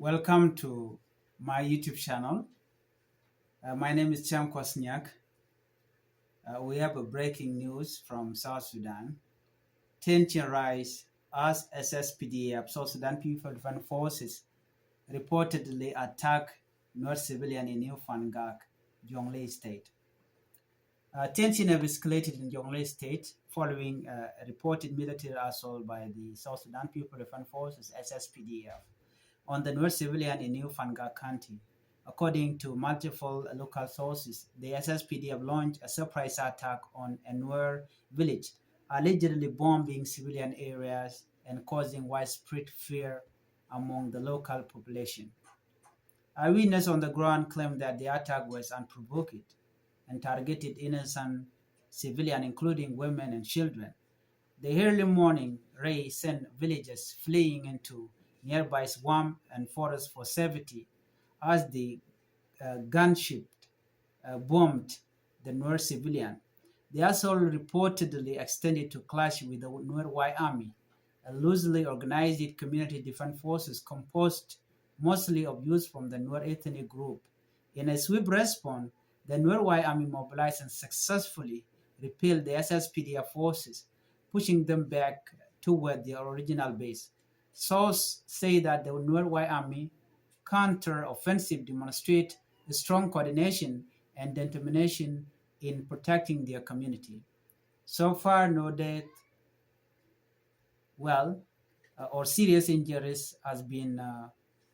Welcome to my YouTube channel. My name is Cham Kwasniak. We have a breaking news from South Sudan. Tension rise as SSPDF, South Sudan People Defense Forces, reportedly attack Nuer civilian in New Fangak, Jonglei State. Tension have escalated in Jonglei State following a reported military assault by the South Sudan People Defense Forces (SSPDF) on the Nuer civilian in New Fangak County. According to multiple local sources, the SSPDF launched a surprise attack on a Nuer village, allegedly bombing civilian areas and causing widespread fear among the local population. Eyewitness on the ground claimed that the attack was unprovoked and targeted innocent civilians, including women and children. The early morning rain sent villagers fleeing into nearby swamp and forest for safety as the gunship bombed the Nuer civilian. The assault reportedly extended to clash with the Nuer White Army, a loosely organized community defense forces composed mostly of youth from the Nuer ethnic group. In a swift response, the Nuer White Army mobilized and successfully repelled the SSPDF forces, pushing them back toward their original base. Sources say that the Nuer White Army counter-offensive demonstrate strong coordination and determination in protecting their community. So far, no death, or serious injuries has been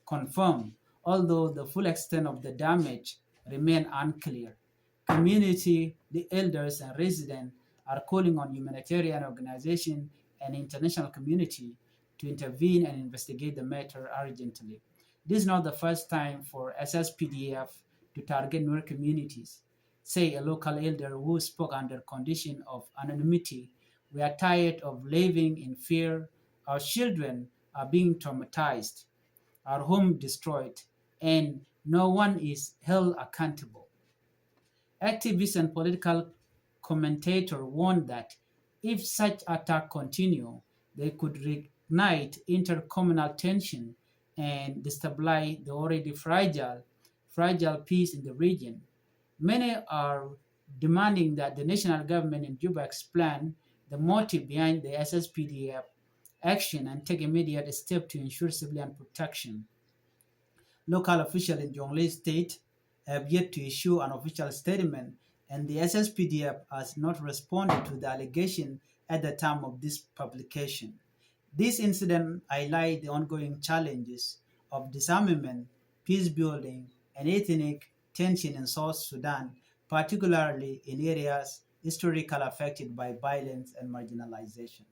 confirmed, although the full extent of the damage remain unclear. Community, the elders and residents are calling on humanitarian organizations and international community to intervene and investigate the matter urgently. This is not the first time for SSPDF to target Nuer communities, say a local elder who spoke under condition of anonymity. We are tired of living in fear. Our children are being traumatized, our home destroyed, and no one is held accountable. Activists and political commentators warn that if such attacks continue, they could reignite intercommunal tension and destabilize the already fragile peace in the region. Many are demanding that the national government in Juba explain the motive behind the SSPDF action and take immediate steps to ensure civilian protection. Local officials in Jonglei State have yet to issue an official statement, and the SSPDF has not responded to the allegation at the time of this publication. This incident highlights the ongoing challenges of disarmament, peace building, and ethnic tension in South Sudan, particularly in areas historically affected by violence and marginalization.